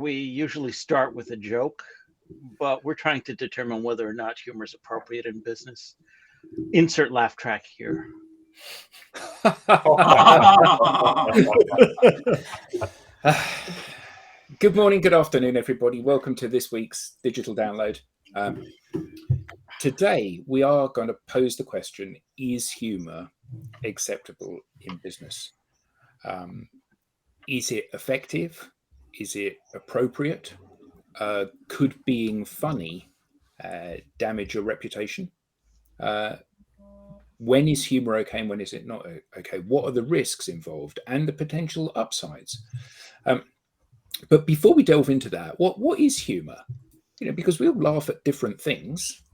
We usually start with a joke, but we're trying to determine whether or not humor is appropriate in business. Insert laugh track here. Good morning, good afternoon, everybody. Welcome to this week's digital download. Today, we are going to pose the question, is humour acceptable in business? Is it effective? Is it appropriate? Could being funny damage your reputation? When is humour okay and when is it not okay? What are the risks involved and the potential upsides? But before we delve into that, what is humour? Because we all laugh at different things.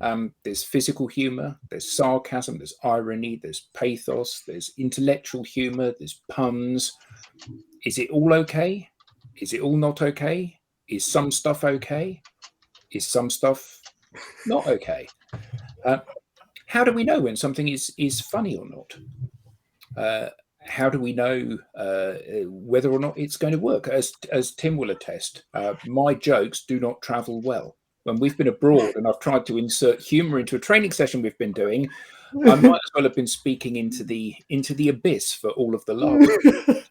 There's physical humour, there's sarcasm, there's irony, there's pathos, there's intellectual humour, there's puns. Is it all okay? Is it all not okay? Is some stuff okay? Is some stuff not okay? How do we know when something is funny or not? How do we know whether or not it's going to work? As Tim will attest, my jokes do not travel well. When we've been abroad and I've tried to insert humour into a training session we've been doing, I might as well have been speaking into the abyss for all of the laughter.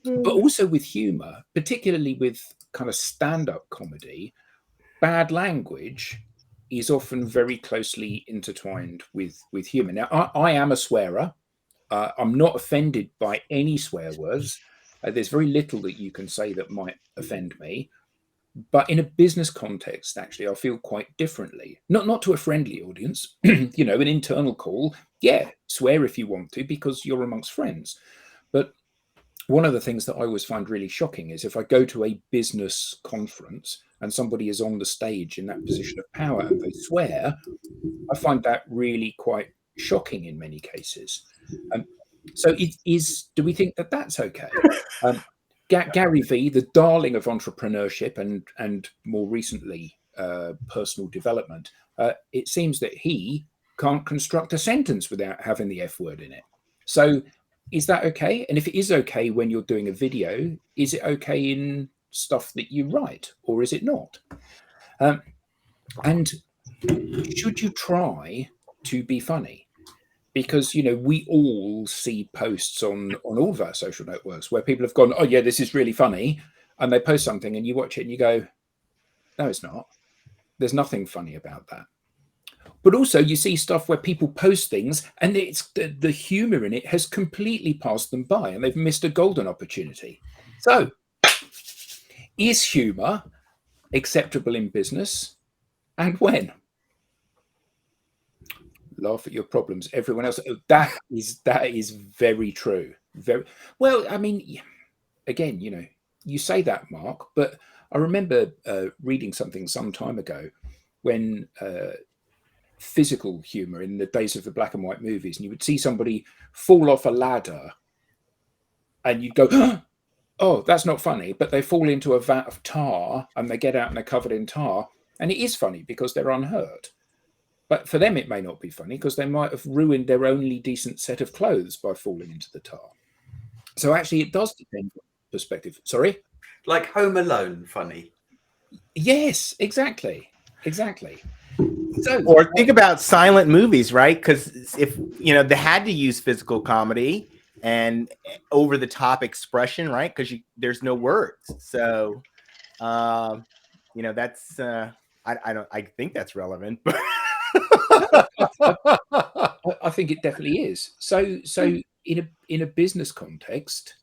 But also with humour, particularly with kind of stand-up comedy, bad language is often very closely intertwined with humour. Now, I am a swearer. I'm not offended by any swear words. There's very little that you can say that might offend me. But in a business context, actually, I feel quite differently. Not to a friendly audience, an internal call. Yeah, swear if you want to, because you're amongst friends. But one of the things that I always find really shocking is if I go to a business conference and somebody is on the stage in that position of power and they swear, I find that really quite shocking in many cases. So do we think that that's okay? Gary Vee, the darling of entrepreneurship and more recently personal development, it seems that he can't construct a sentence without having the F word in it. So is that okay? And if it is okay when you're doing a video, is it okay in stuff that you write or is it not? And should you try to be funny? Because, we all see posts on all of our social networks where people have gone, oh, yeah, this is really funny. And they post something and you watch it and you go, no, it's not. There's nothing funny about that. But also you see stuff where people post things and it's the humor in it has completely passed them by and they've missed a golden opportunity. So is humor acceptable in business and when? Laugh at your problems. Everyone else. That is very true. Very well. I mean, again, you say that, Mark, but I remember reading something some time ago when physical humor in the days of the black and white movies, and you would see somebody fall off a ladder, and you'd go, "Oh, that's not funny," but they fall into a vat of tar, and they get out and they're covered in tar, and it is funny because they're unhurt. But for them, it may not be funny because they might have ruined their only decent set of clothes by falling into the tar. So actually, it does depend on perspective. Sorry? Like Home Alone funny. Yes, exactly. So, or think about silent movies, right? Because if, they had to use physical comedy and over-the-top expression, right? Because there's no words. So, that's... I think that's relevant, but... I think it definitely is. So in a business context,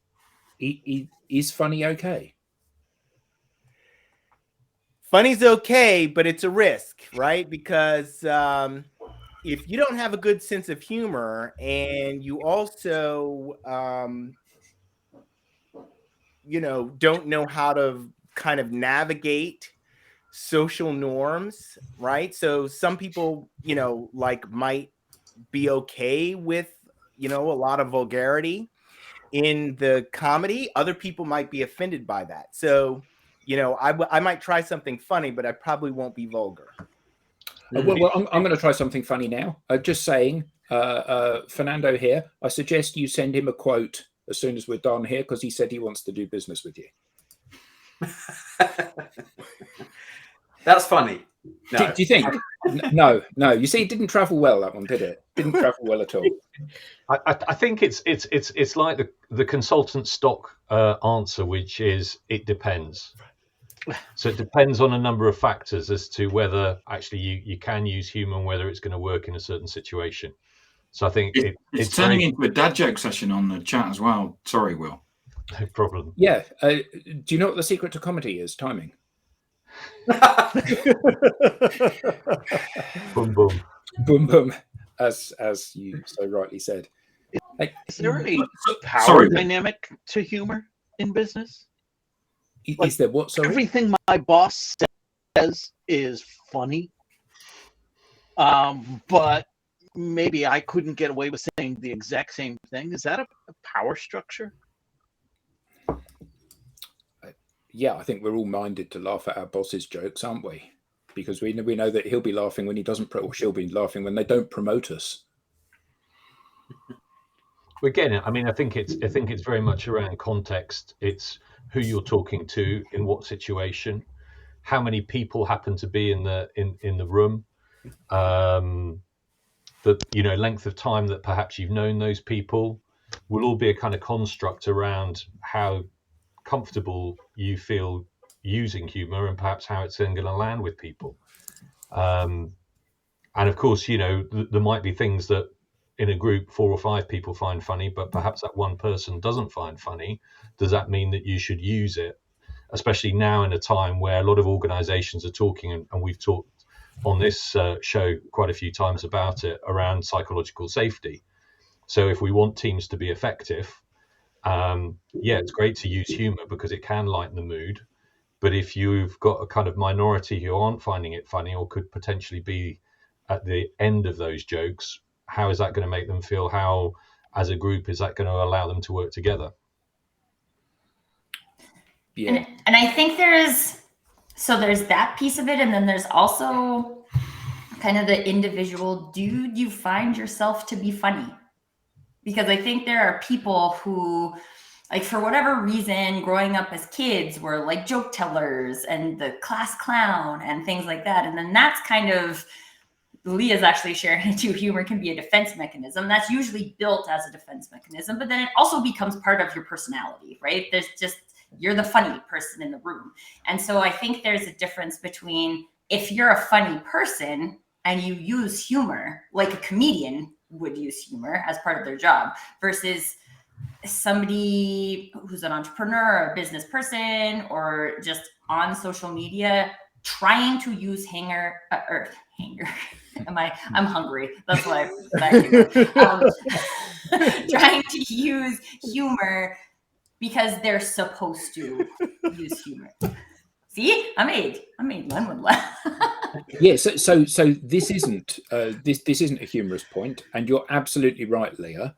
is funny okay? Funny's okay, but it's a risk, right? Because if you don't have a good sense of humor and you also, don't know how to kind of navigate social norms, right? So some people, might be okay with, a lot of vulgarity in the comedy. Other people might be offended by that. So, I might try something funny, but I probably won't be vulgar. Well, I'm going to try something funny now. Just saying, Fernando here, I suggest you send him a quote as soon as we're done here because he said he wants to do business with you. That's funny. No. Do you think? No. You see, it didn't travel well, that one, did it? Didn't travel well at all. I think it's like the consultant stock answer, which is it depends. So it depends on a number of factors as to whether actually you can use humour and whether it's going to work in a certain situation. So I think it's turning into a dad joke session on the chat as well. Sorry, Will. No problem. Yeah. Do you know what the secret to comedy is? Timing. Boom, boom. Boom, boom. As you so rightly said. Is there a power Sorry. dynamic to humor in business? Is there what? Sorry? Everything my boss says is funny, but maybe I couldn't get away with saying the exact same thing. Is that a power structure? Yeah, I think we're all minded to laugh at our boss's jokes, aren't we? Because we know that he'll be laughing when he doesn't, or she'll be laughing when they don't promote us. We're getting it. I mean, I think it's very much around context. It's who you're talking to, in what situation, how many people happen to be in the room, the length of time that perhaps you've known those people, will all be a kind of construct around how comfortable you feel using humor and perhaps how it's then going to land with people. And of course, there might be things that in a group 4 or 5 people find funny, but perhaps that one person doesn't find funny. Does that mean that you should use it? Especially now in a time where a lot of organizations are talking, and we've talked on this show quite a few times about it, around psychological safety. So if we want teams to be effective, it's great to use humor because it can lighten the mood. But if you've got a kind of minority who aren't finding it funny or could potentially be at the end of those jokes, how is that going to make them feel? How, as a group, is that going to allow them to work together? Yeah. And I think there's that piece of it. And then there's also kind of the individual, do you find yourself to be funny? Because I think there are people who, like, for whatever reason, growing up as kids were like joke tellers and the class clown and things like that. And then that's kind of, Leah's actually sharing it too, humor can be a defense mechanism. That's usually built as a defense mechanism, but then it also becomes part of your personality, right? There's just, you're the funny person in the room. And so I think there's a difference between if you're a funny person and you use humor, like a comedian would use humor as part of their job, versus somebody who's an entrepreneur or a business person or just on social media trying to use hanger. I'm hungry. That's why trying to use humor because they're supposed to use humor. See, I made Lenwood laugh. Yeah, so this isn't this isn't a humorous point, and you're absolutely right, Leah.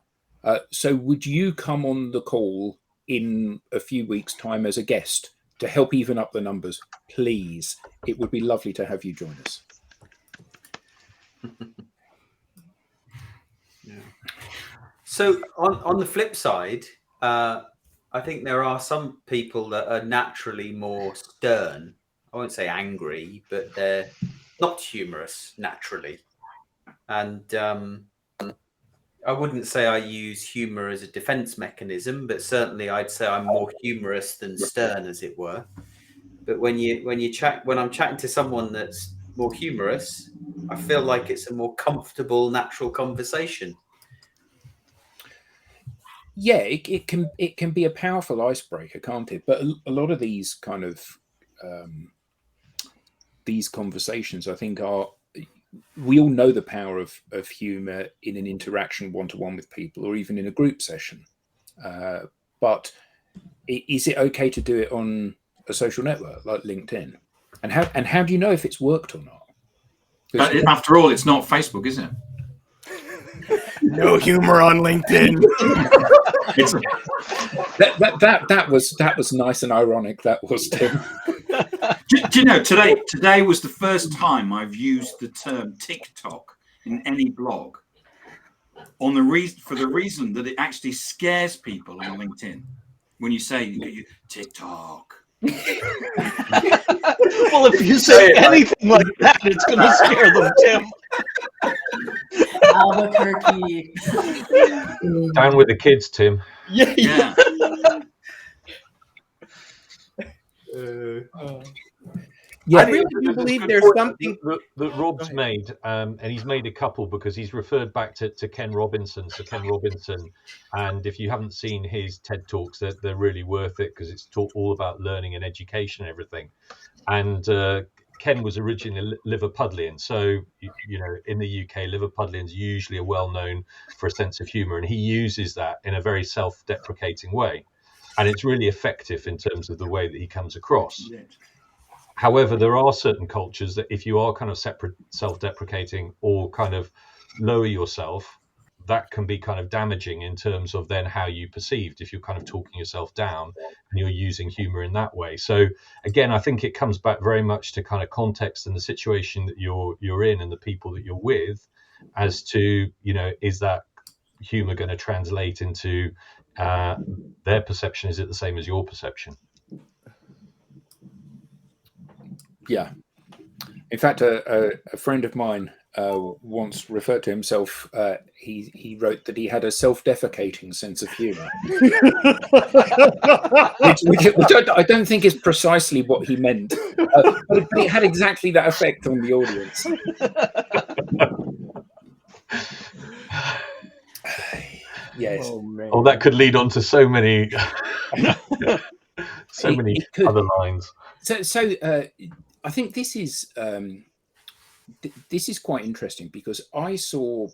So would you come on the call in a few weeks' time as a guest to help even up the numbers, please? It would be lovely to have you join us. Yeah. So on the flip side, I think there are some people that are naturally more stern. I won't say angry, but they're not humorous naturally. And I wouldn't say I use humor as a defense mechanism, but certainly I'd say I'm more humorous than stern, as it were. But when I'm chatting to someone that's more humorous, I feel like it's a more comfortable, natural conversation. Yeah, it can be a powerful icebreaker, can't it? But a lot of these kind of these conversations, I think, we all know the power of humor in an interaction one-to-one with people, or even in a group session. But is it okay to do it on a social network like LinkedIn? And how do you know if it's worked or not? After all, it's not Facebook, is it? No humor on LinkedIn. That was nice and ironic. That was, Tim. Do you know, today was the first time I've used the term TikTok in any blog, for the reason that it actually scares people on LinkedIn when you say TikTok. Well, if you say anything like that, it's going to scare them, Tim. Albuquerque. Down with the kids, Tim. Yeah. I really do believe there's something that Rob's made, and he's made a couple because he's referred back to Ken Robinson. So Ken Robinson, and if you haven't seen his TED Talks, they're really worth it because it's all about learning and education and everything. And Ken was originally Liverpudlian, so in the UK, Liverpudlians usually are well known for a sense of humour, and he uses that in a very self-deprecating way, and it's really effective in terms of the way that he comes across. However, there are certain cultures that if you are kind of separate, self-deprecating or kind of lower yourself, that can be kind of damaging in terms of then how you perceived if you're kind of talking yourself down and you're using humor in that way. So again, I think it comes back very much to kind of context and the situation that you're in and the people that you're with as to, is that humor going to translate into their perception? Is it the same as your perception? Yeah. In fact, a friend of mine once referred to himself, he wrote that he had a self-defecating sense of humour. which I don't think is precisely what he meant. But it had exactly that effect on the audience. Yes. Oh, man. Oh, that could lead on to so many other lines. So I think this is quite interesting because I saw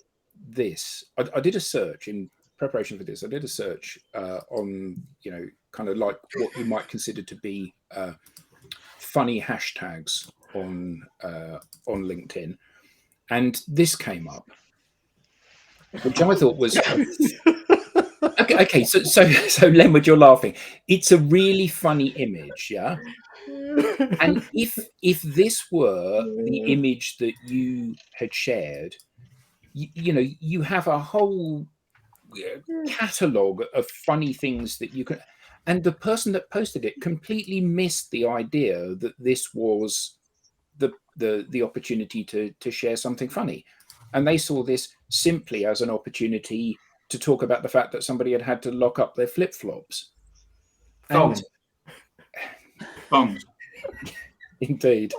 this. I did a search in preparation for this. I did a search on kind of like what you might consider to be funny hashtags on LinkedIn, and this came up, which I thought was okay. So Lenwood, you're laughing. It's a really funny image, yeah. And if this were the image that you had shared, you have a whole catalogue of funny things that you can. And the person that posted it completely missed the idea that this was the opportunity to share something funny, and they saw this simply as an opportunity to talk about the fact that somebody had to lock up their flip-flops. Thongs. Thongs. Indeed.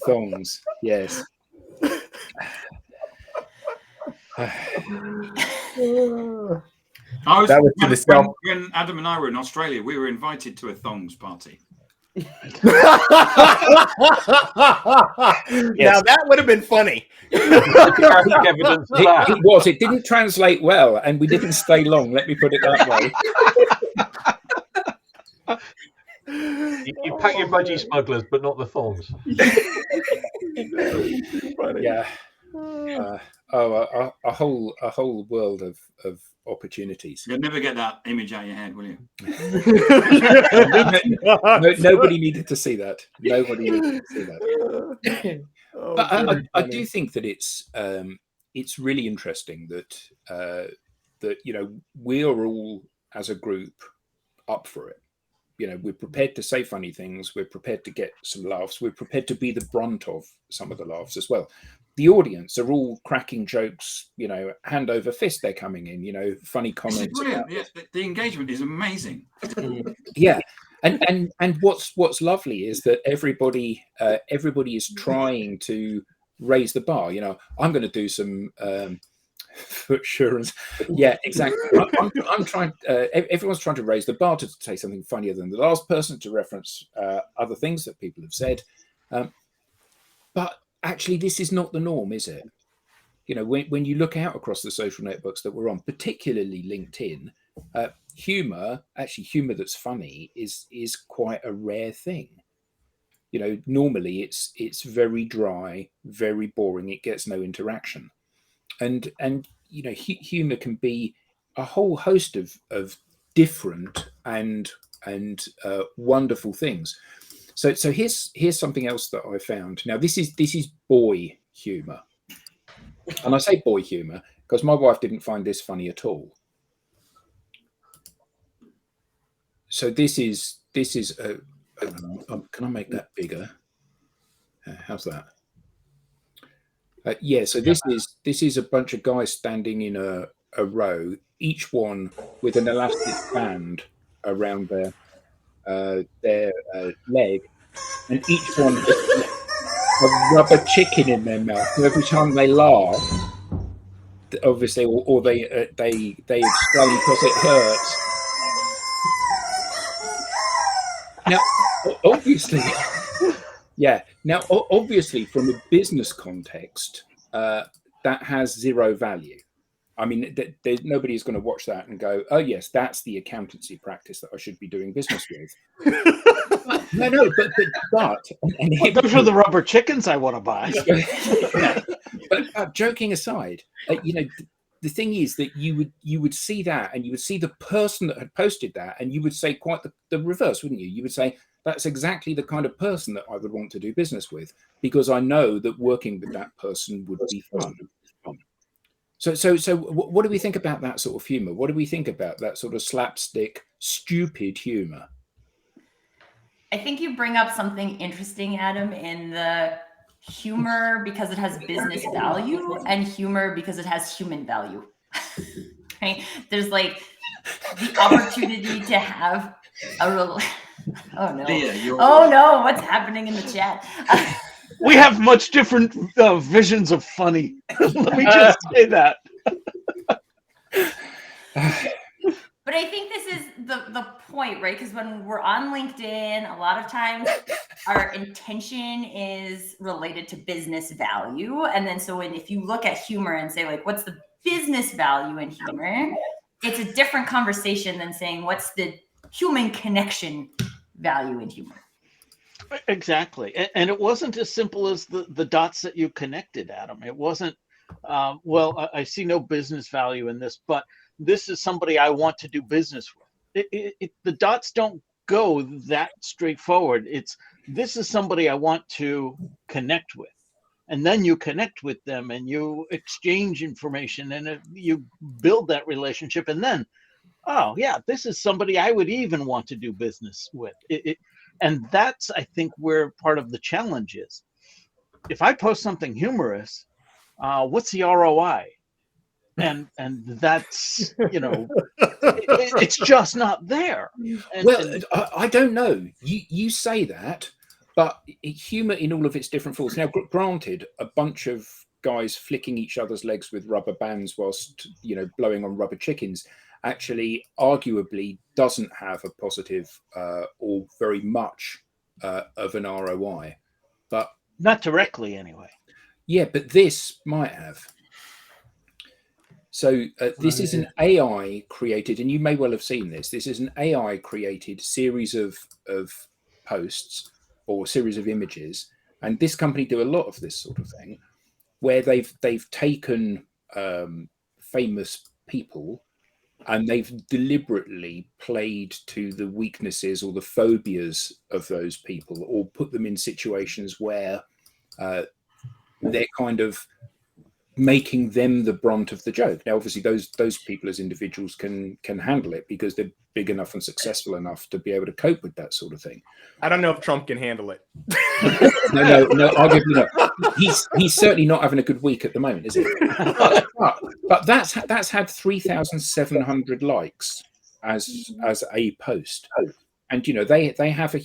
Thongs, yes. When Adam and I were in Australia, we were invited to a thongs party. Now that would have been funny. Evidence of that. It was. It didn't translate well, and we didn't stay long. Let me put it that way. You pack your budgie smugglers, but not the thongs. Yeah. A whole world of opportunities. You'll never get that image out of your head, will you? Nobody needed to see that. Nobody needed to see that. But I do think that it's really interesting that we are all as a group up for it. We're prepared to say funny things. We're prepared to get some laughs. We're prepared to be the brunt of some of the laughs as well. The audience are all cracking jokes, hand over fist. They're coming in, funny comments. Yeah, the engagement is amazing. Yeah, and what's lovely is that everybody is trying to raise the bar. I'm going to do some foot assurance. Yeah, exactly. I'm trying. Everyone's trying to raise the bar to say something funnier than the last person, to reference other things that people have said. But actually, this is not the norm, is it? When you look out across the social networks that we're on, particularly LinkedIn, humor that's funny is quite a rare thing. Normally it's very dry, very boring. It gets no interaction. And humor can be a whole host of different and wonderful things. So here's something else that I found. Now this is boy humor, and I say boy humor because my wife didn't find this funny at all. So this is Can I make that bigger? How's that? Yeah, so this is a bunch of guys standing in a row, each one with an elastic band around their leg, and each one has a rubber chicken in their mouth. So every time they laugh, obviously, or they explain because it hurts. Now, obviously, yeah. Now, obviously, from a business context, that has zero value. I mean, nobody's going to watch that and go, "Oh, yes, that's the accountancy practice that I should be doing business with." No, but those are the rubber chickens I want to buy. Yeah. But joking aside, the thing is that you would see that, and you would see the person that had posted that, and you would say quite the reverse, wouldn't you? You would say, that's exactly the kind of person that I would want to do business with, because I know that working with that person would be fun. So what do we think about that sort of humor? What do we think about that sort of slapstick, stupid humor? I think you bring up something interesting, Adam, in the humor because it has business value and humor because it has human value. Right? There's like the opportunity to have a oh no. Oh no, what's happening in the chat? We have much different visions of funny. Let me just say that. But I think this is the point, right? Because when we're on LinkedIn, a lot of times our intention is related to business value. And then so if you look at humor and say, like, what's the business value in humor? It's a different conversation than saying, what's the human connection value in humor? Exactly. And it wasn't as simple as the dots that you connected, Adam. It wasn't, well, I see no business value in this, but this is somebody I want to do business with. The dots don't go that straightforward. This is somebody I want to connect with. And then you connect with them and you exchange information and you build that relationship. And then, oh, yeah, this is somebody I would even want to do business with. And that's, I think, where part of the challenge is. If I post something humorous, what's the ROI? And that's, it's just not there. I don't know. You say that, but humor in all of its different forms. Now, granted, a bunch of guys flicking each other's legs with rubber bands whilst blowing on rubber chickens actually arguably doesn't have a positive or very much of an ROI, but not directly anyway. Yeah, but this might have. So this is an AI created, and you may well have seen this. This is an AI created series of posts or series of images, and this company do a lot of this sort of thing, where they've taken famous people and they've deliberately played to the weaknesses or the phobias of those people, or put them in situations where they're kind of making them the brunt of the joke. Now, obviously, those people as individuals can handle it because they're big enough and successful enough to be able to cope with that sort of thing. I don't know if Trump can handle it. No, I'll give you that. He's certainly not having a good week at the moment, is he? But that's had 3,700 likes as a post, and they have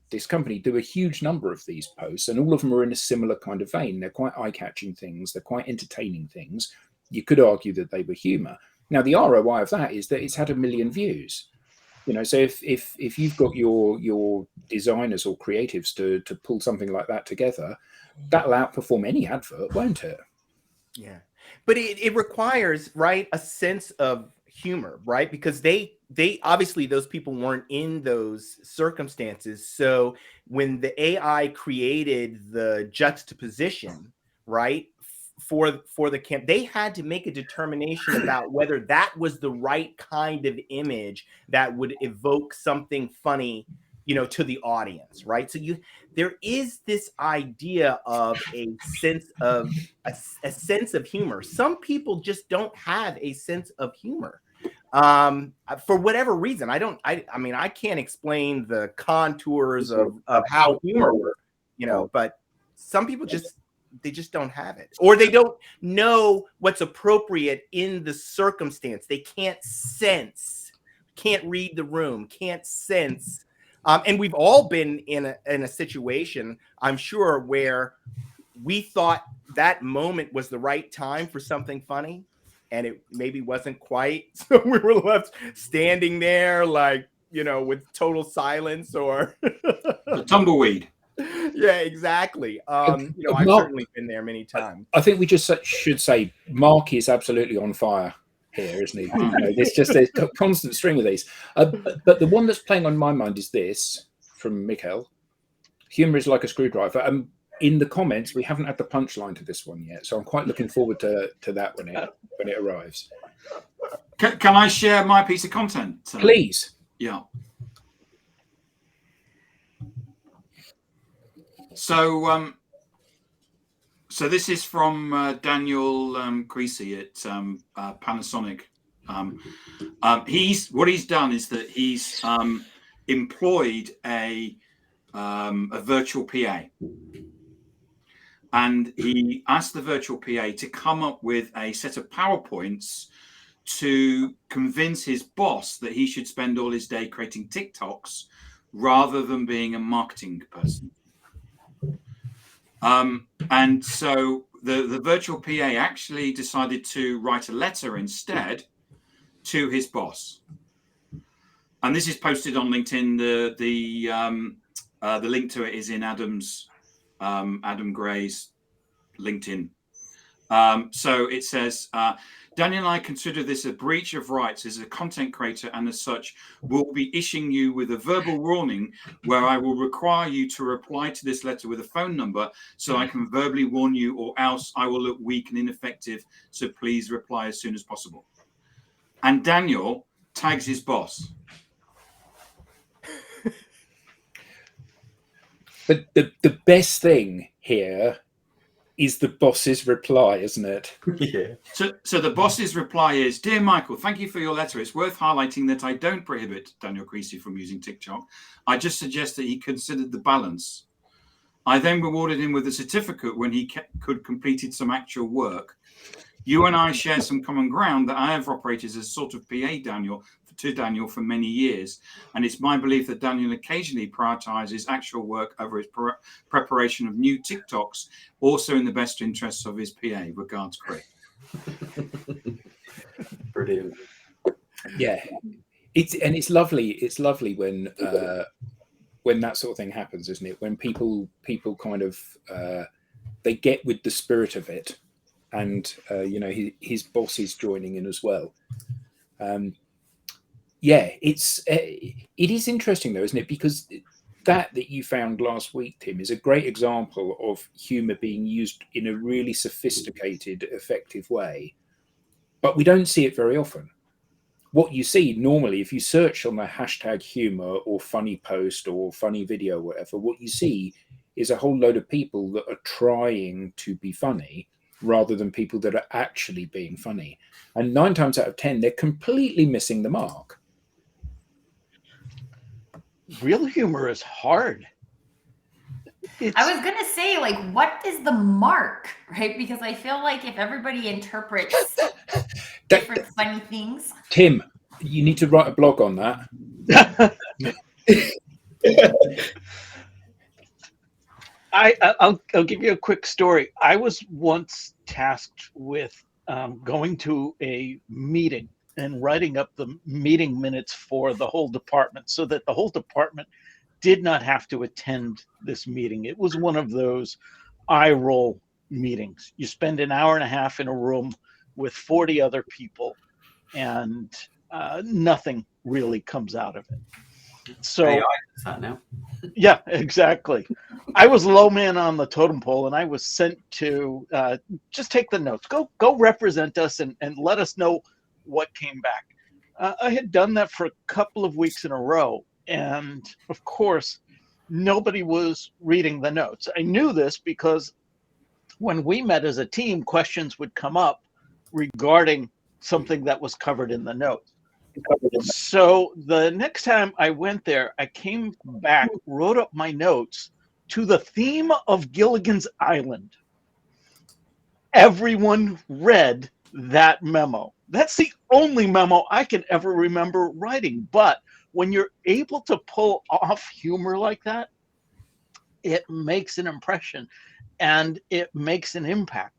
this company do a huge number of these posts, and all of them are in a similar kind of vein. They're quite eye-catching things. They're quite entertaining things. You could argue that they were humor. Now, the ROI of that is that it's had 1 million views. So if you've got your designers or creatives to pull something like that together, that'll outperform any advert, won't it? Yeah, but it requires, right, a sense of humor, right? Because they obviously, those people weren't in those circumstances. So when the AI created the juxtaposition, right, for the camp, they had to make a determination about whether that was the right kind of image that would evoke something funny, to the audience, right? So there is this idea of a sense of humor. Some people just don't have a sense of humor. For whatever reason. I mean, I can't explain the contours of how humor works, you know, but some people just don't have it, or they don't know what's appropriate in the circumstance. They can't read the room, can't sense. And we've all been in a situation, I'm sure, where we thought that moment was the right time for something funny, and it maybe wasn't quite. So we were left standing there, like, you know, with total silence, or The tumbleweed. Yeah, exactly. You know, I've Mark, certainly been there many times. I think we just should say Mark is absolutely on fire here, isn't he? You know, there's just a constant string of these. But the one that's playing on my mind is this from Mikhail. Humor is like a screwdriver. In the comments, we haven't had the punchline to this one yet, so I'm quite looking forward to that when it arrives. Can I share my piece of content? Please. Yeah. So, so this is from Daniel Creasy at Panasonic. What he's done is that he's employed a virtual PA, and he asked the virtual PA to come up with a set of PowerPoints to convince his boss that he should spend all his day creating TikToks rather than being a marketing person. And so the virtual PA actually decided to write a letter instead to his boss. And this is posted on LinkedIn. The link to it is in Adam Gray's LinkedIn. So it says, Daniel and I consider this a breach of rights as a content creator, and as such, will be issuing you with a verbal warning where I will require you to reply to this letter with a phone number so I can verbally warn you, or else I will look weak and ineffective. So please reply as soon as possible. And Daniel tags his boss. But the best thing here is the boss's reply, isn't it? Yeah. So the boss's reply is, Dear Michael, thank you for your letter. It's worth highlighting that I don't prohibit Daniel Creasy from using TikTok. I just suggest that he considered the balance. I then rewarded him with a certificate when he completed some actual work. You and I share some common ground that I have operated as a sort of PA to Daniel for many years, and it's my belief that Daniel occasionally prioritizes actual work over his preparation of new TikToks, also in the best interests of his PA. Regards, Craig. Brilliant. Yeah, it's lovely. It's lovely when that sort of thing happens, isn't it? When people kind of they get with the spirit of it, and you know, his boss is joining in as well. Yeah, it is interesting though, isn't it? Because that you found last week, Tim, is a great example of humor being used in a really sophisticated, effective way, but we don't see it very often. What you see normally, if you search on the hashtag humor or funny post or funny video, or whatever, what you see is a whole load of people that are trying to be funny rather than people that are actually being funny. And 9 times out of 10, they're completely missing the mark. Real humor is hard. I was gonna say, like, what is the mark, right? Because I feel like if everybody interprets different funny things. Tim, you need to write a blog on that. I'll give you a quick story. I was once tasked with going to a meeting and writing up the meeting minutes for the whole department so that the whole department did not have to attend this meeting. It was one of those eye roll meetings. You spend an hour and a half in a room with 40 other people, and nothing really comes out of it. So AI does that now. Yeah, exactly. I was low man on the totem pole, and I was sent to just take the notes. Go represent us and let us know what came back. I had done that for a couple of weeks in a row, and of course, nobody was reading the notes. I knew this because when we met as a team, questions would come up regarding something that was covered in the notes. So the next time I went there, I came back, wrote up my notes to the theme of Gilligan's Island. Everyone read that memo. That's the only memo I can ever remember writing. But when you're able to pull off humor like that, it makes an impression and it makes an impact.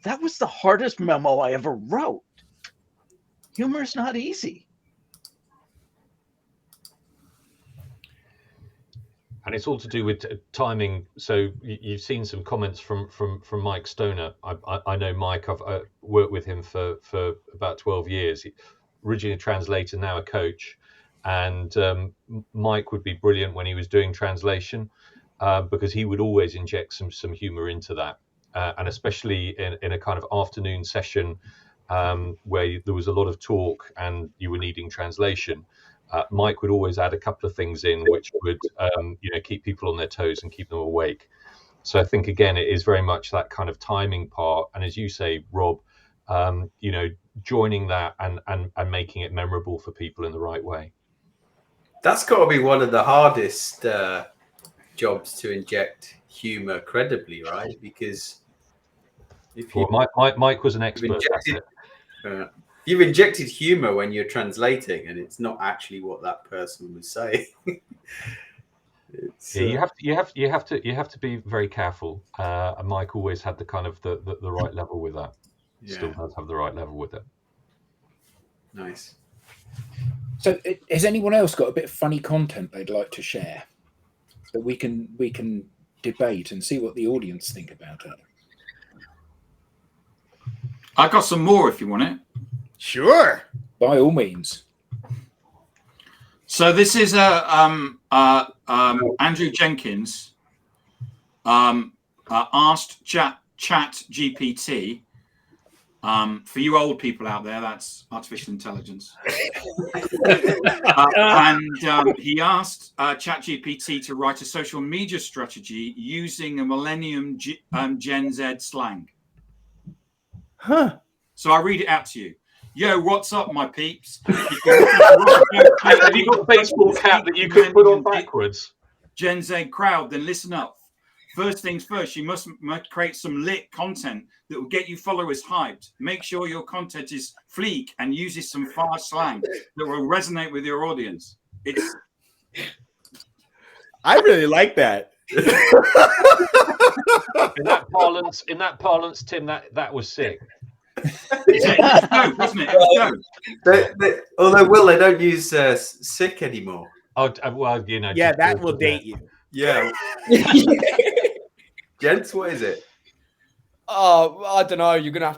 That was the hardest memo I ever wrote. Humor is not easy. And it's all to do with timing. So you've seen some comments from Mike Stoner. I know Mike. I've worked with him for about 12 years. Originally a translator, now a coach. And Mike would be brilliant when he was doing translation because he would always inject some humor into that. And especially in a kind of afternoon session where there was a lot of talk and you were needing translation. Mike would always add a couple of things in which would keep people on their toes and keep them awake. So I think again it is very much that kind of timing part, and as you say, Rob, joining that and making it memorable for people in the right way. That's got to be one of the hardest jobs to inject humor credibly, right? Because if you Mike was an expert at it. You've injected humor when you're translating, and it's not actually what that person was saying. You have to be very careful. And Mike always had the kind of the right level with that. Yeah. Still does have the right level with it. Nice. So, has anyone else got a bit of funny content they'd like to share that we can debate and see what the audience think about it? I got some more if you want it. Sure. By all means. So this is Andrew Jenkins asked Chat GPT. For you old people out there, that's artificial intelligence. And he asked ChatGPT to write a social media strategy using a Millennium Gen Z slang. Huh. So I read it out to you. Yo, what's up, my peeps? Have you got a baseball cap that you can put on backwards? Gen Z crowd, then listen up. First things first, you must create some lit content that will get you followers hyped. Make sure your content is fleek and uses some fast slang that will resonate with your audience. I really like that. In that parlance, Tim, that was sick. It's dope, isn't it? It's dope. Although, Will, they don't use sick anymore. Oh, well, Yeah, that will date you. Yeah. Gents, what is it? Oh, I don't know. You're gonna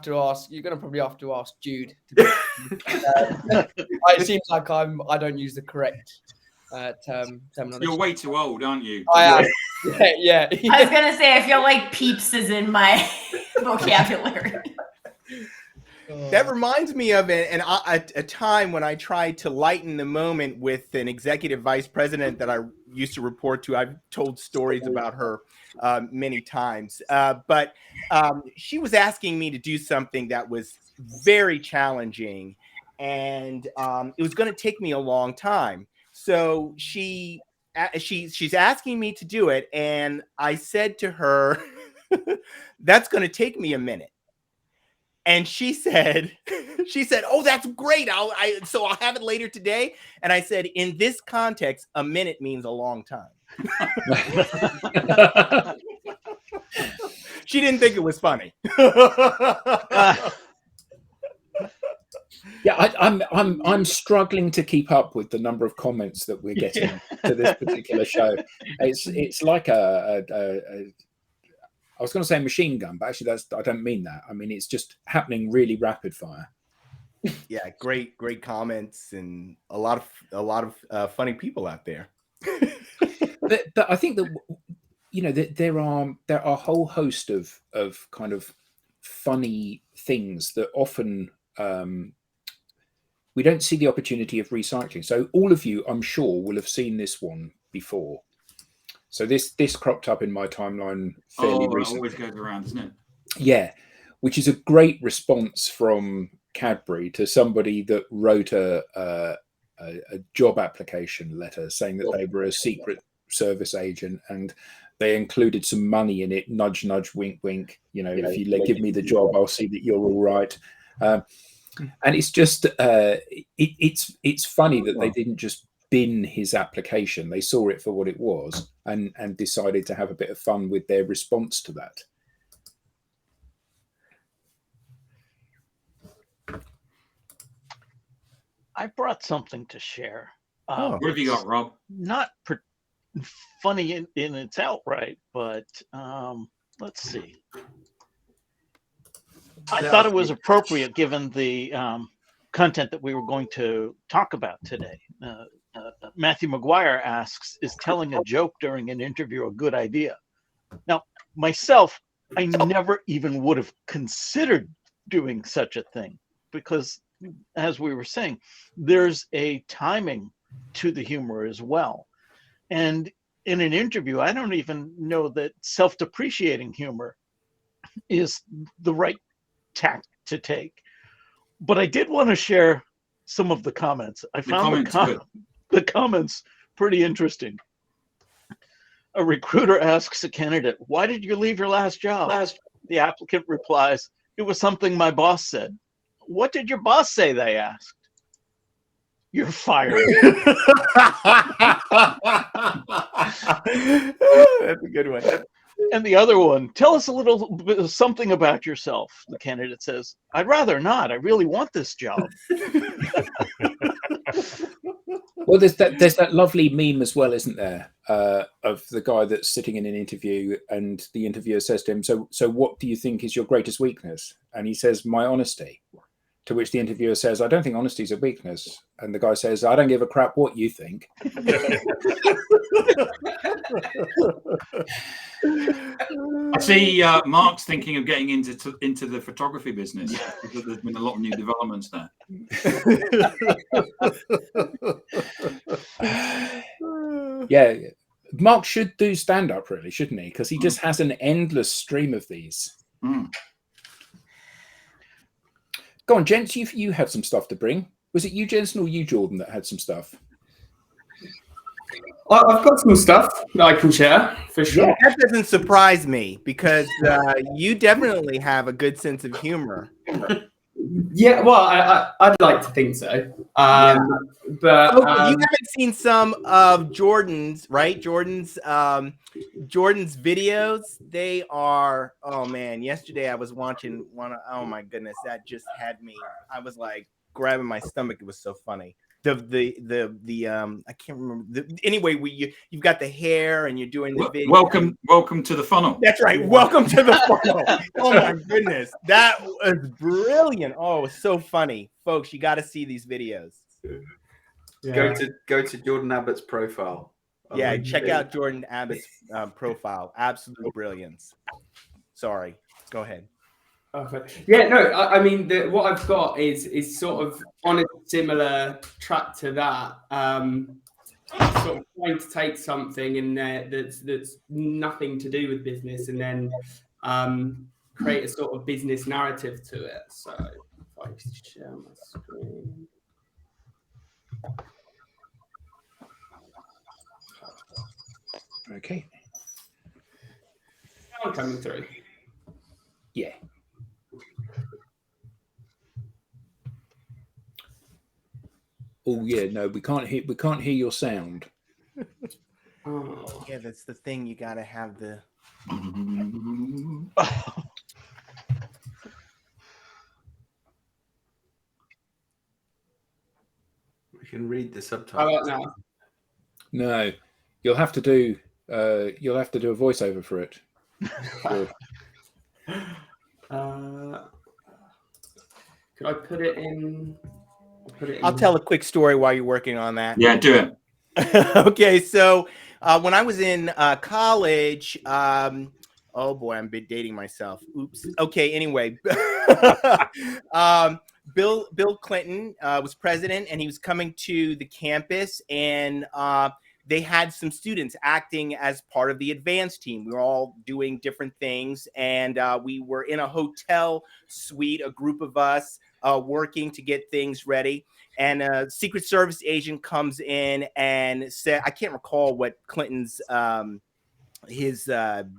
probably have to ask Jude. It seems like I don't use the correct terminology. You're way too old, aren't you? I am. Yeah. I was gonna say I feel like peeps is in my vocabulary. That reminds me of a time when I tried to lighten the moment with an executive vice president that I used to report to. I've told stories about her many times, but she was asking me to do something that was very challenging, and it was going to take me a long time. So she's asking me to do it, and I said to her, "That's going to take me a minute." And she said, "Oh, that's great. I'll have it later today." And I said, "In this context, a minute means a long time." She didn't think it was funny. Yeah, I'm struggling to keep up with the number of comments that we're getting to this particular show. It's like I was going to say machine gun, but actually I don't mean that. I mean, it's just happening really rapid fire. Yeah, great comments and a lot of funny people out there. But I think that there are a whole host of kind of funny things that often we don't see the opportunity of recycling. So all of you, I'm sure, will have seen this one before. So this cropped up in my timeline fairly recently. It always goes around, isn't it? Yeah, which is a great response from Cadbury to somebody that wrote a job application letter saying that they were a secret service agent and they included some money in it, nudge, nudge, wink, wink. You know, if you give me the job, I'll see that you're all right. And it's just, it's funny that they didn't just bin his application. They saw it for what it was and decided to have a bit of fun with their response to that. I brought something to share. What have you got, Rob? Not funny in its outright, but let's see. I thought it was appropriate given the content that we were going to talk about today. Matthew McGuire asks, is telling a joke during an interview a good idea? Now, myself, I never even would have considered doing such a thing because, as we were saying, there's a timing to the humor as well. And in an interview, I don't even know that self-depreciating humor is the right tack to take. But I did want to share some of the comments. I found the comments pretty interesting. A recruiter asks a candidate, why did you leave your last job? The applicant replies, it was something my boss said. What did your boss say? They asked. You're fired. That's a good one. And the other one, tell us a little bit of something about yourself. The candidate says, I'd rather not. I really want this job. Well, there's that lovely meme as well, isn't there, of the guy that's sitting in an interview and the interviewer says to him, so what do you think is your greatest weakness? And he says, my honesty. To which the interviewer says, I don't think honesty is a weakness. And the guy says, I don't give a crap what you think. I see Mark's thinking of getting into the photography business because there's been a lot of new developments there. Yeah, Mark should do stand-up, really, shouldn't he? Because he just has an endless stream of these. Go on, gents, you had some stuff to bring. Was it you, Jensen, or you, Jordan, that had some stuff? I've got some stuff that I can share, for sure. Yeah, that doesn't surprise me because you definitely have a good sense of humor. Yeah, well, I'd like to think so. But you haven't seen some of Jordan's, right? Jordan's videos. They are, oh man, yesterday I was watching one. Oh my goodness, that just had me. I was like grabbing my stomach. It was so funny. I can't remember. Anyway, you've got the hair and you're doing the video. Welcome to the funnel. That's right. Welcome to the funnel. Oh my goodness, that was brilliant. Oh, it was so funny, folks. You got to see these videos. Yeah. Go to Jordan Abbott's profile. Yeah, check out Jordan Abbott's profile. Absolute brilliance. Sorry, go ahead. Perfect. Yeah, no, I mean, what I've got is sort of on a similar track to that. Sort of trying to take something in there that's nothing to do with business and then create a sort of business narrative to it. So if I share my screen. Okay. Sound coming through. Yeah. Oh yeah, no, we can't hear your sound. Oh. Yeah, that's the thing. You got to have the. We can read the How subtitles. about now? No, you'll have to do a voiceover for it. Could I put it in? I'll tell a quick story while you're working on that. Yeah, do it. Okay, so when I was in college, oh boy, I'm dating myself. Oops. Okay, anyway, Bill Clinton was president, and he was coming to the campus, and they had some students acting as part of the advanced team. We were all doing different things, and we were in a hotel suite, a group of us. working to get things ready. And a Secret Service agent comes in and said, I can't recall what Clinton's his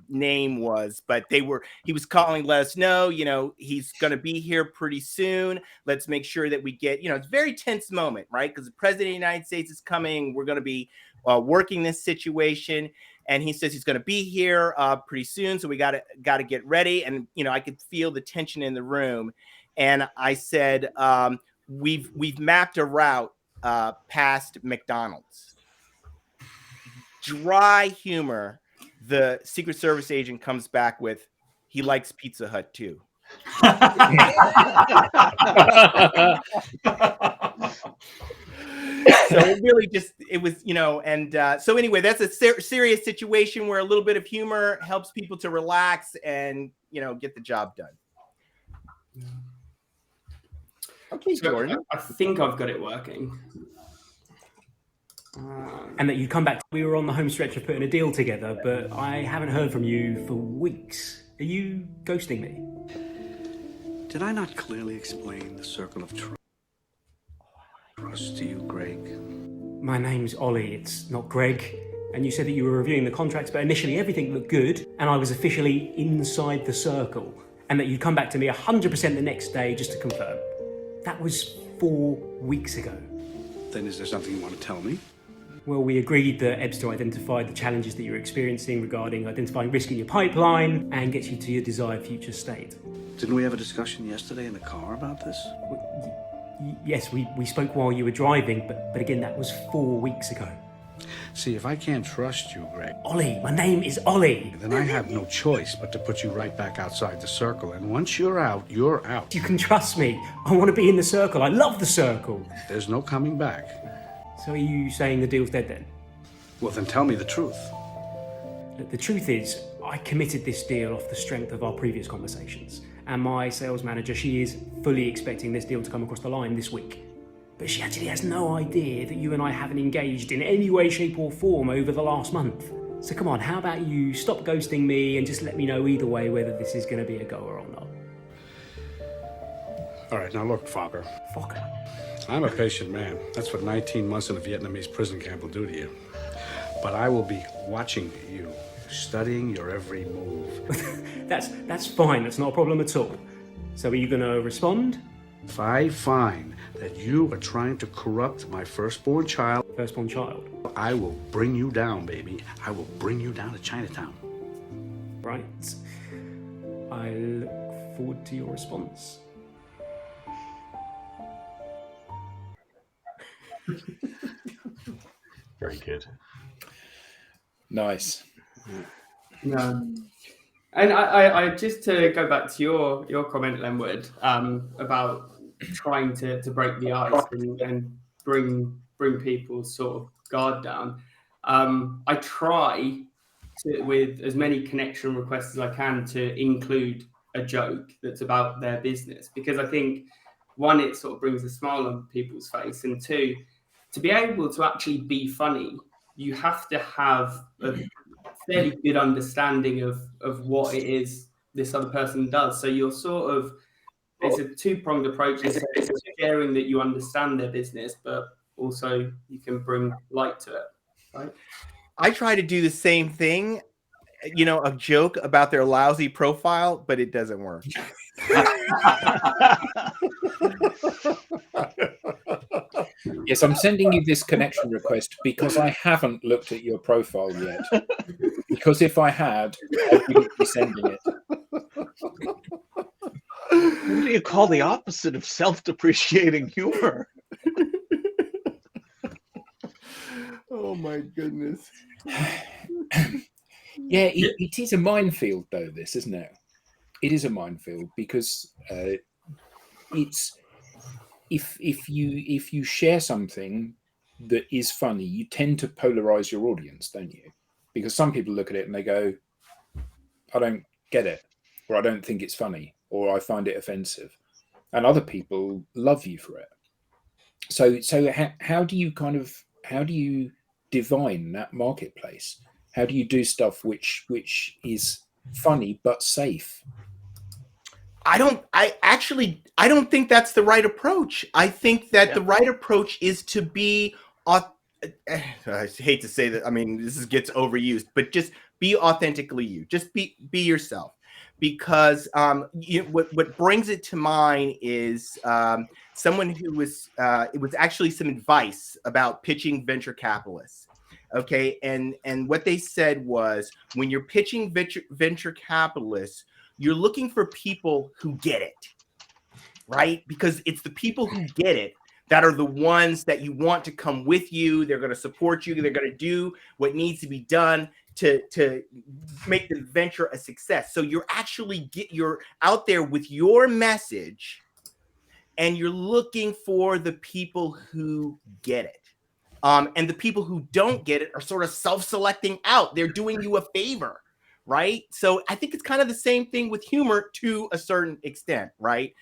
name was, but he was calling, let us know, he's going to be here pretty soon. Let's make sure that we get, it's a very tense moment, right? Because the president of the United States is coming. We're going to be working this situation. And he says he's going to be here pretty soon. So we got to get ready. And, I could feel the tension in the room. And I said, we've mapped a route past McDonald's. Dry humor. The Secret Service agent comes back with, he likes Pizza Hut too. So it really it was, and so anyway, that's a serious situation where a little bit of humor helps people to relax and, get the job done. Okay, So Jordan. I think I've got it working. And that you come back. We were on the home stretch of putting a deal together, but I haven't heard from you for weeks. Are you ghosting me? Did I not clearly explain the circle of trust to you, Greg? My name's Ollie, it's not Greg. And you said that you were reviewing the contracts, but initially everything looked good, and I was officially inside the circle. And that you'd come back to me 100% the next day just to confirm. That was 4 weeks ago. Then is there something you want to tell me? Well, we agreed that EBSTO identified the challenges that you're experiencing regarding identifying risk in your pipeline and gets you to your desired future state. Didn't we have a discussion yesterday in the car about this? Yes, we spoke while you were driving, but again, that was 4 weeks ago. See, if I can't trust you, Greg... Ollie, my name is Ollie. Then I have no choice but to put you right back outside the circle. And once you're out, you're out. You can trust me. I want to be in the circle. I love the circle. There's no coming back. So are you saying the deal's dead then? Well, then tell me the truth. Look, the truth is, I committed this deal off the strength of our previous conversations. And my sales manager, she is fully expecting this deal to come across the line this week. But she actually has no idea that you and I haven't engaged in any way, shape or form over the last month. So come on, how about you stop ghosting me and just let me know either way whether this is going to be a goer or not. All right, now look, Fokker. Fokker? I'm a patient man. That's what 19 months in a Vietnamese prison camp will do to you. But I will be watching you, studying your every move. That's fine. That's not a problem at all. So are you going to respond? If I find that you are trying to corrupt my firstborn child... Firstborn child? I will bring you down, baby. I will bring you down to Chinatown. Right. I look forward to your response. Very good. Nice. No. And I just to go back to your comment, Lenwood, about trying to break the ice and bring people's sort of guard down. I try to, with as many connection requests as I can, to include a joke that's about their business, because I think, one, it sort of brings a smile on people's face, and two, to be able to actually be funny, you have to have a fairly good understanding of what it is this other person does. So you're sort of, it's a two-pronged approach. It's sharing that you understand their business, but also you can bring light to it, right? I try to do the same thing, a joke about their lousy profile, but it doesn't work. Yes, I'm sending you this connection request because I haven't looked at your profile yet. Because if I had, I wouldn't be sending it. What do you call the opposite of self-depreciating humor? Oh my goodness. Yeah, it is a minefield, though, this, isn't it? It is a minefield because it's if you share something that is funny, you tend to polarize your audience, don't you? Because some people look at it and they go, I don't get it, or I don't think it's funny, or I find it offensive. And other people love you for it. So how do you divine that marketplace? How do you do stuff which is funny but safe? I don't think that's the right approach. I think that the right approach is to be, I hate to say that, I mean, gets overused, but just be authentically you. Just be yourself. Because what brings it to mind is someone who was, it was actually some advice about pitching venture capitalists. Okay, and what they said was, when you're pitching venture capitalists, you're looking for people who get it, right? Because it's the people who get it that are the ones that you want to come with you. They're going to support you. They're going to do what needs to be done to make the venture a success. So you're out there with your message, and you're looking for the people who get it. And the people who don't get it are sort of self-selecting out. They're doing you a favor, right? So I think it's kind of the same thing with humor to a certain extent, right?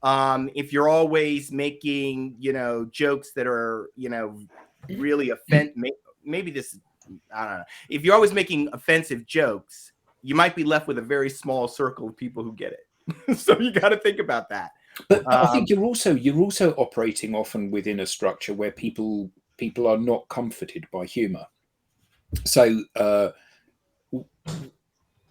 If you're always making, jokes that are, really maybe this, I don't know. If you're always making offensive jokes, you might be left with a very small circle of people who get it. So you got to think about that. But I think you're also operating often within a structure where people are not comforted by humor. So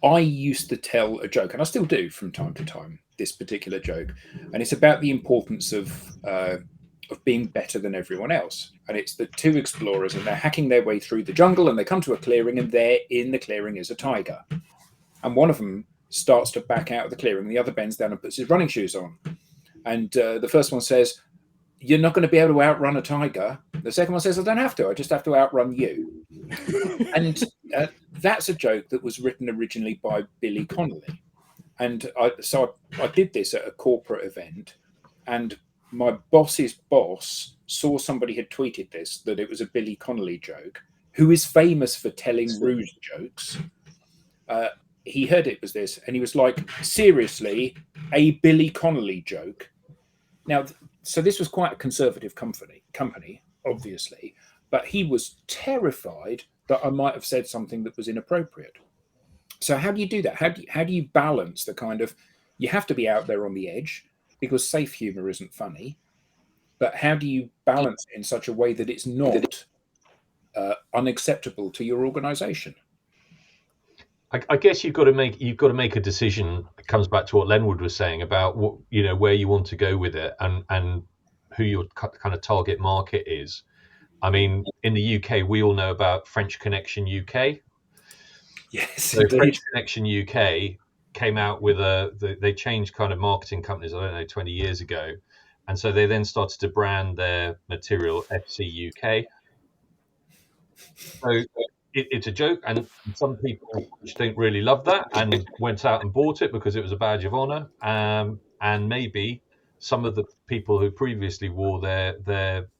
I used to tell a joke, and I still do from time to time, this particular joke, and it's about the importance of being better than everyone else. And it's the two explorers, and they're hacking their way through the jungle, and they come to a clearing, and there in the clearing is a tiger. And one of them starts to back out of the clearing, the other bends down and puts his running shoes on. And the first one says, "You're not going to be able to outrun a tiger." The second one says, "I don't have to. I just have to outrun you." And that's a joke that was written originally by Billy Connolly. And so I did this at a corporate event, and my boss's boss saw somebody had tweeted this, that it was a Billy Connolly joke, who is famous for telling rude jokes. He heard it was this, and he was like, "Seriously, a Billy Connolly joke?" Now, so this was quite a conservative company, obviously, but he was terrified that I might have said something that was inappropriate. So how do you do that? How do you balance the kind of, you have to be out there on the edge because safe humor isn't funny, but how do you balance it in such a way that it's not unacceptable to your organization? I guess you've got to make a decision. It comes back to what Lenwood was saying about what, where you want to go with it and who your kind of target market is. I mean, in the UK, we all know about French Connection UK. Yes, so indeed. French Connection UK came out with they changed kind of marketing companies, I don't know, 20 years ago. And so they then started to brand their material FC UK. So it's a joke, and some people just didn't really love that and went out and bought it because it was a badge of honor. And maybe some of the people who previously wore their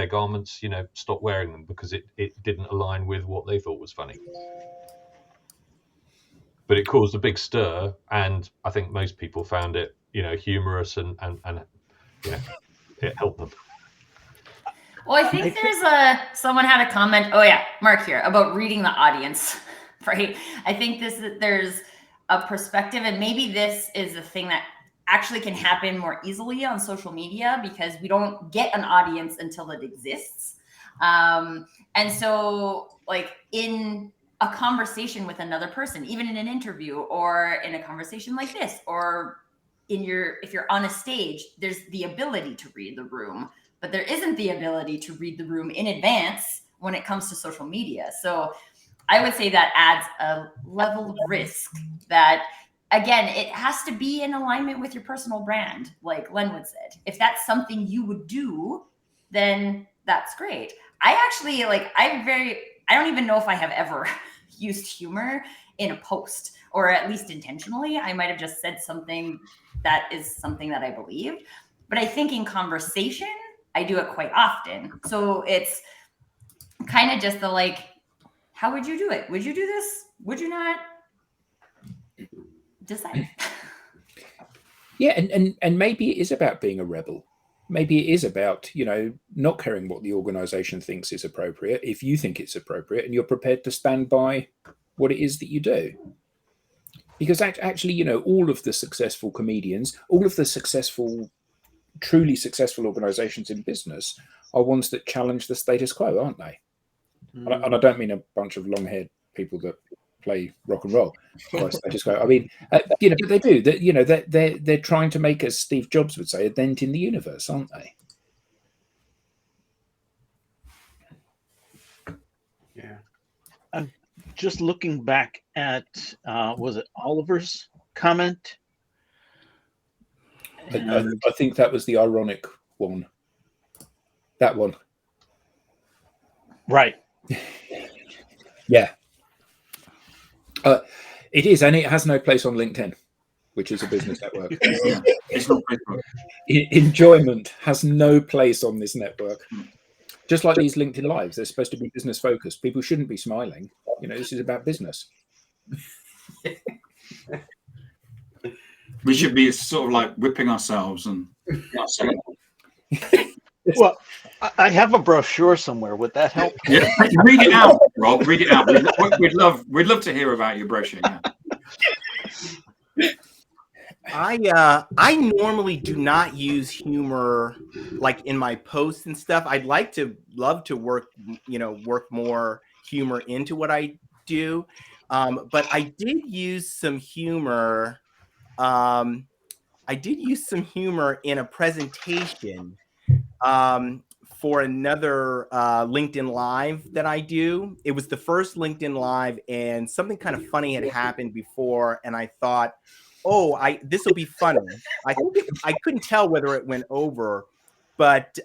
garments, stopped wearing them because it didn't align with what they thought was funny. But it caused a big stir, and I think most people found it, humorous and it helped them. Well, I think there's someone had a comment. Oh yeah, Mark here about reading the audience, right? I think there's a perspective, and maybe this is a thing that actually can happen more easily on social media because we don't get an audience until it exists. And so like in a conversation with another person, even in an interview or in a conversation like this, or if you're on a stage, there's the ability to read the room, but there isn't the ability to read the room in advance when it comes to social media. So I would say that adds a level of risk that, again, it has to be in alignment with your personal brand, like Lenwood said. If that's something you would do, then that's great. I actually, I don't even know if I have ever used humor in a post, or at least intentionally. I might have just said something that is something that I believed. But I think in conversation, I do it quite often. So it's kind of just the how would you do it? Would you do this? Would you not? Decide. Yeah, and maybe it is about being a rebel. Maybe it is about, not caring what the organization thinks is appropriate, if you think it's appropriate and you're prepared to stand by what it is that you do. Because actually, you know, all of the successful comedians, all of the truly successful organizations in business are ones that challenge the status quo, aren't they? And I don't mean a bunch of long-haired people that play rock and roll by status quo. I mean, you know, but they do. You know, they're trying to make, as Steve Jobs would say, a dent in the universe, aren't they? Yeah. I'm just looking back at was it Oliver's comment? I think that was the ironic one. That one. Right. Yeah. It is, and it has no place on LinkedIn, which is a business network. Yeah, it's not Facebook. Enjoyment has no place on this network. Just like these LinkedIn Lives, they're supposed to be business focused. People shouldn't be smiling. You know, this is about business. We should be sort of like whipping ourselves and. Well, I have a brochure somewhere. Would that help? Yeah, read it out, Rob. Read it out. We'd love to hear about your brochure. Yeah. I normally do not use humor like in my posts and stuff. I'd love to work more humor into what I do. But I did use some humor. I did use some humor in a presentation for another LinkedIn Live that I do. It was the first LinkedIn Live, and something kind of funny had happened before, and I thought, this will be funny. I couldn't tell whether it went over, but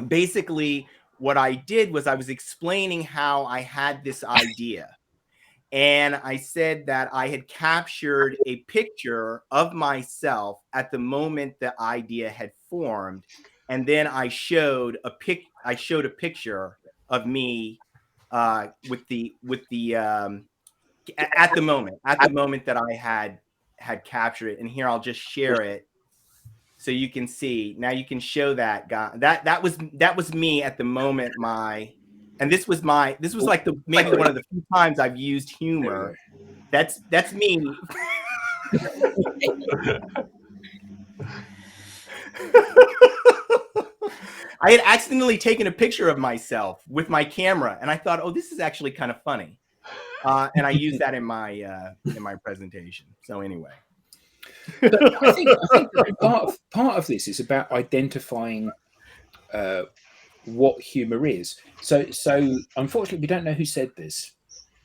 basically what I did was I was explaining how I had this idea. And I said that I had captured a picture of myself at the moment the idea had formed. And then I showed a picture of me with the at the moment that I had captured it. And here I'll just share it so you can see. Now you can show that guy. That was me at the moment. This was like maybe one of the few times I've used humor. That's me. I had accidentally taken a picture of myself with my camera, and I thought, this is actually kind of funny. And I used that in my presentation. So anyway, but I think part of this is about identifying what humor is. So unfortunately, we don't know who said this,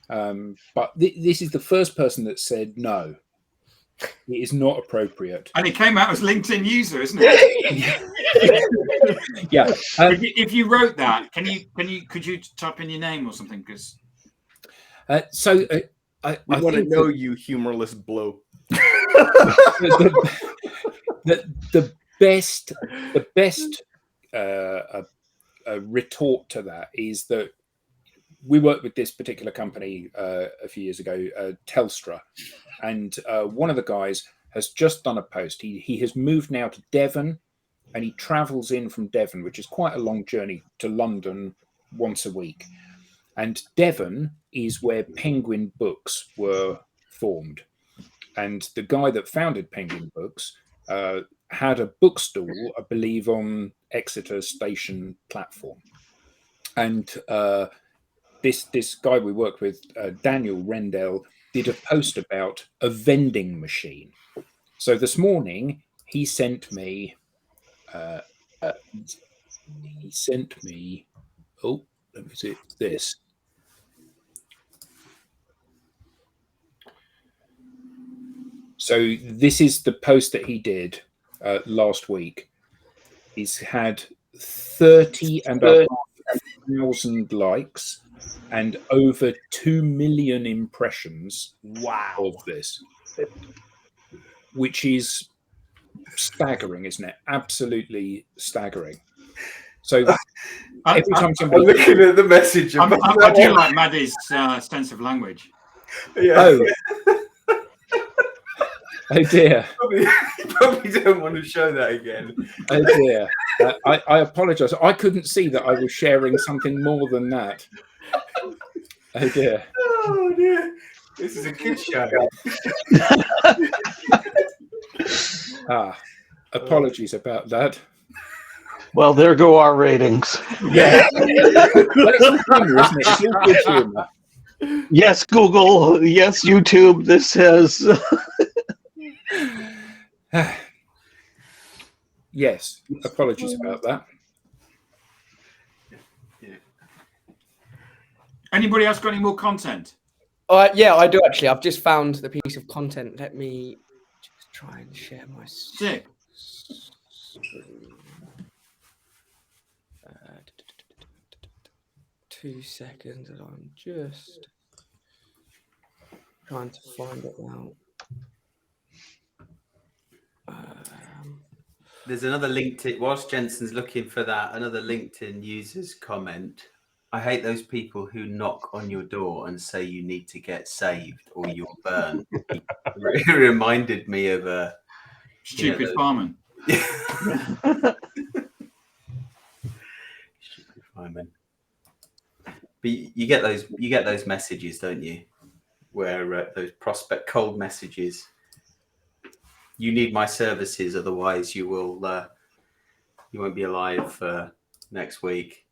but this is the first person that said no. It is not appropriate. And it came out as LinkedIn user, isn't it? Yeah. If you wrote that, could you type in your name or something? Because I want to know you humorless bloke. the best retort to that is that we worked with this particular company a few years ago, Telstra, and one of the guys has just done a post. He has moved now to Devon, and he travels in from Devon, which is quite a long journey, to London once a week. And Devon is where Penguin Books were formed. And the guy that founded Penguin Books had a bookstall, I believe, on Exeter Station platform. And this guy we worked with, Daniel Rendell, did a post about a vending machine. So this morning he sent me let me see this. So this is the post that he did last week. He's had 30,500 likes and over 2 million impressions. Wow. Of this, which is staggering, isn't it? Absolutely staggering. So every time somebody, I'm looking at the message. I do like Maddie's sense of language. Yeah. Oh dear. Probably don't want to show that again. Oh dear. I apologize. I couldn't see that I was sharing something more than that. Oh dear. Oh dear. This is a good show. Apologies about that. Well, there go our ratings. Yeah. Well, it's all humour, isn't it? It's all good humour. Yes, Google. Yes, YouTube. This has. Yes. Apologies about that. Anybody else got any more content? Yeah, I do actually. I've just found the piece of content. Let me just try and share my Sick. screen. 2 seconds, and I'm just trying to find it now. There's another LinkedIn. Whilst Jensen's looking for that, another LinkedIn user's comment. I hate those people who knock on your door and say you need to get saved or you'll burn. It reminded me of a Stupid fireman. Stupid fireman. But you get those messages, don't you? Where those prospect cold messages. You need my services, otherwise you won't be alive next week.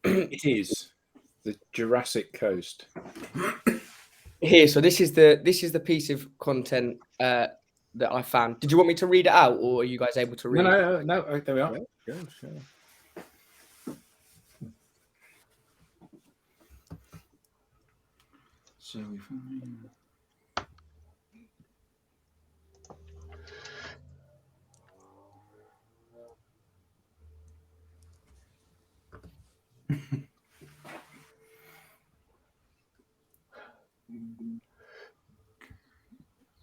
It is the Jurassic Coast. Here, so this is the piece of content that I found. Did you want me to read it out, or are you guys able to read? No. There we are. Sure. So we find.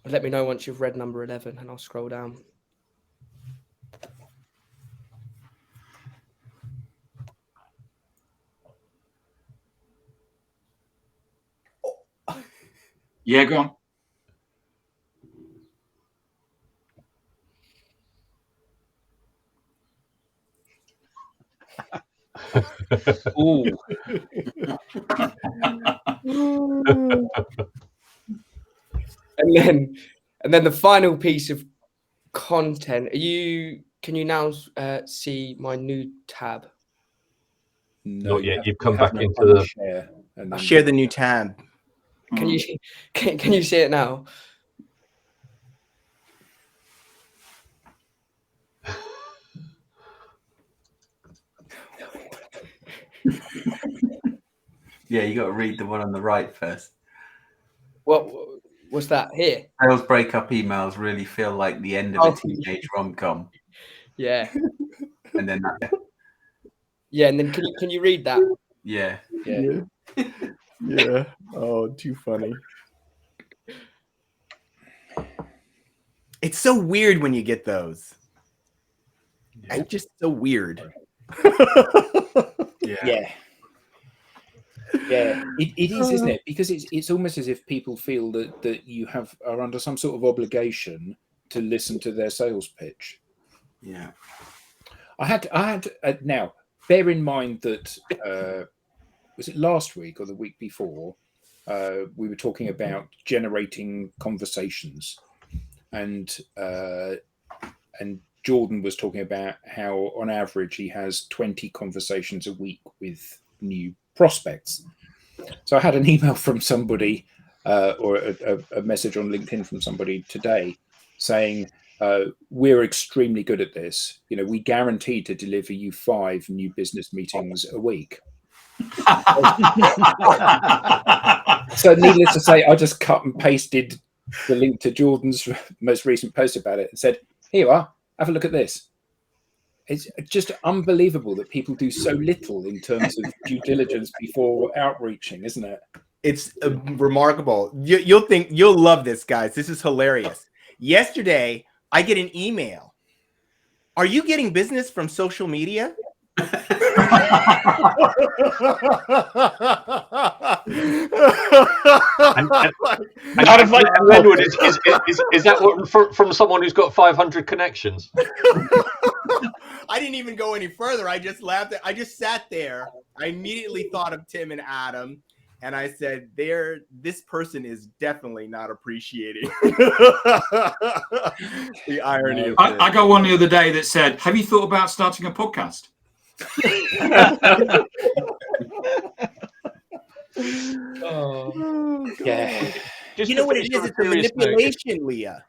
Let me know once you've read number 11, and I'll scroll down. Yeah, go on. Ooh. And then the final piece of content. Can you now see my new tab? No, Not yet. You've come back into the the. share. Share the new tab. Can you see it now? Yeah, you got to read the one on the right first. What was that here? Sales breakup emails really feel like the end of a teenage rom-com. Yeah. And then that. Yeah, and then can you read that? Yeah. Yeah. Oh, too funny. It's so weird when you get those. It's just so weird. Yeah. It is, isn't it? Because it's almost as if people feel that you are under some sort of obligation to listen to their sales pitch. Yeah. I had now bear in mind that was it last week or the week before we were talking about generating conversations, and Jordan was talking about how on average he has 20 conversations a week with new prospects. So I had an email from somebody or a message on LinkedIn from somebody today saying we're extremely good at this. You know, we guarantee to deliver you 5 new business meetings a week. So needless to say, I just cut and pasted the link to Jordan's most recent post about it and said, here you are, have a look at this. It's just unbelievable that people do so little in terms of due diligence before outreaching, isn't it? It's remarkable. You'll love this, guys. This is hilarious. Yesterday, I get an email. Are you getting business from social media? Out of Lenwood, is that what from someone who's got 500 connections? I didn't even go any further. I just laughed. I just sat there. I immediately thought of Tim and Adam, And I said, this person is definitely not appreciating the irony of this. I got one the other day that said, have you thought about starting a podcast? Oh, Yeah. Just you know to what it finish is? on a It's a serious note, manipulation, Leah.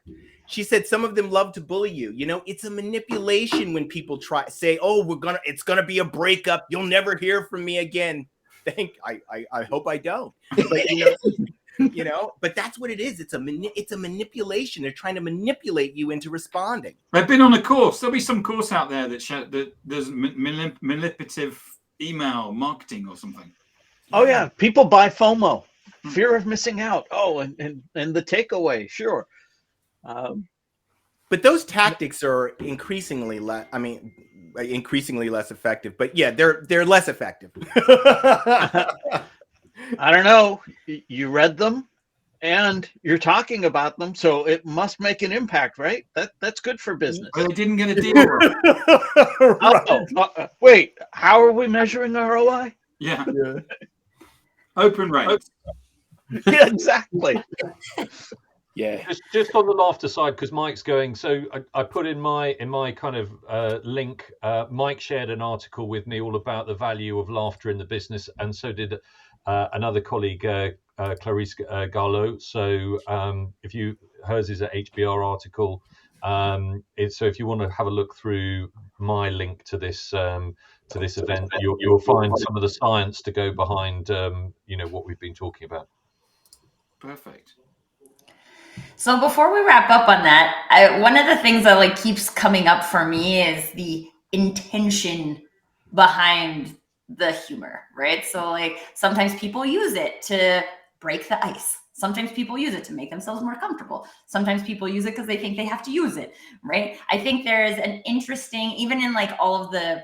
She said some of them love to bully you. You know, it's a manipulation when people say, "Oh, it's gonna be a breakup. You'll never hear from me again." I hope I don't. But but that's what it is. It's a manipulation. They're trying to manipulate you into responding. They've been on a course. There'll be some course out there that there's manipulative email marketing or something. Oh yeah, people buy FOMO, fear of missing out. Oh, and the takeaway, sure. But those tactics are increasingly less. I mean, increasingly less effective. But yeah, they're less effective. I don't know. You read them, and you're talking about them, so it must make an impact, right? That's good for business. Well, they didn't get a deal. Right. Wait, how are we measuring ROI? Yeah. Open rate. Yeah, exactly. Yeah. Just on the laughter side, because Mike's going. So I put in my kind of link. Mike shared an article with me all about the value of laughter in the business, and so did another colleague, Clarice Garlot. So hers is an HBR article. So if you want to have a look through my link to this event, you'll find some of the science to go behind what we've been talking about. Perfect. So before we wrap up on that, one of the things that keeps coming up for me is the intention behind the humor, right? So sometimes people use it to break the ice. Sometimes people use it to make themselves more comfortable. Sometimes people use it because they think they have to use it, right? I think there is an interesting, even in all of the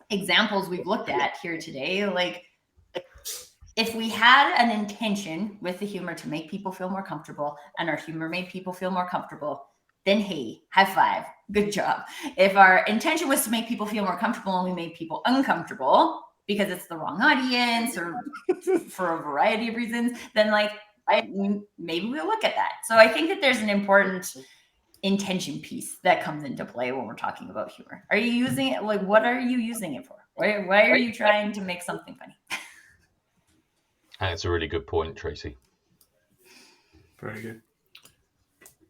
examples we've looked at here today, if we had an intention with the humor to make people feel more comfortable, and our humor made people feel more comfortable, then hey, high five, good job. If our intention was to make people feel more comfortable and we made people uncomfortable because it's the wrong audience or for a variety of reasons, then maybe we'll look at that. So I think that there's an important intention piece that comes into play when we're talking about humor. Are you using it? What are you using it for? Why are you trying to make something funny? That's a really good point, Tracy. Very good.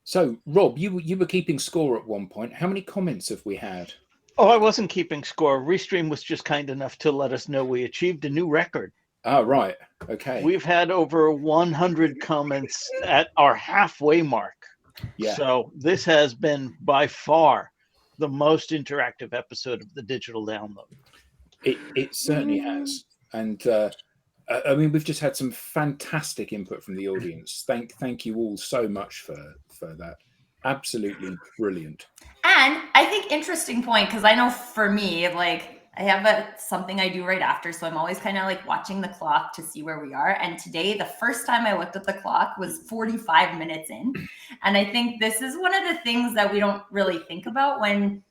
So, Rob, you were keeping score at one point. How many comments have we had? Oh, I wasn't keeping score. Restream was just kind enough to let us know we achieved a new record. Oh, right. Okay. We've had over 100 comments at our halfway mark. Yeah. So this has been by far the most interactive episode of the Digital Download. It certainly has. And I mean, we've just had some fantastic input from the audience. Thank you all so much for that. Absolutely brilliant. And I think interesting point, because I know for me, I have something I do right after. So I'm always kind of watching the clock to see where we are. And today, the first time I looked at the clock was 45 minutes in. And I think this is one of the things that we don't really think about when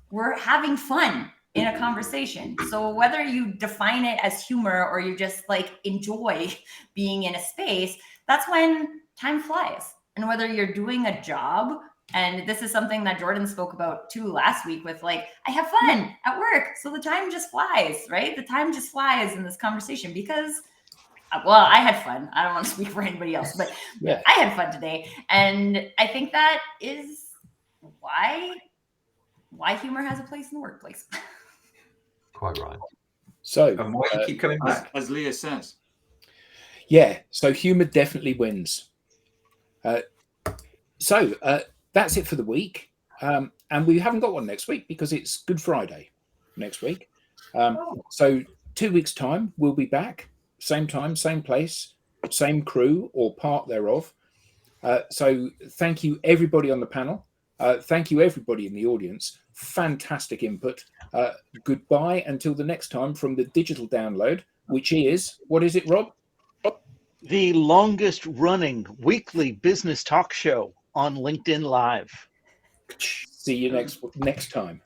we're having fun in a conversation. So whether you define it as humor or you just enjoy being in a space, that's when time flies. And whether you're doing a job, and this is something that Jordan spoke about too last week with I have fun at work. So the time just flies, right? The time just flies in this conversation because, well, I had fun. I don't want to speak for anybody else, but yeah. I had fun today. And I think that is why humor has a place in the workplace. Quite right. So, and why you keep coming back, as Leah says. Yeah. So humor definitely wins. So that's it for the week, and we haven't got one next week because it's Good Friday next week. So 2 weeks' time we'll be back, same time, same place, same crew or part thereof. So thank you everybody on the panel. Thank you everybody in the audience. Fantastic input. Goodbye until the next time from the Digital Download, which is, what is it, Rob? The longest running weekly business talk show on LinkedIn Live. See you next time.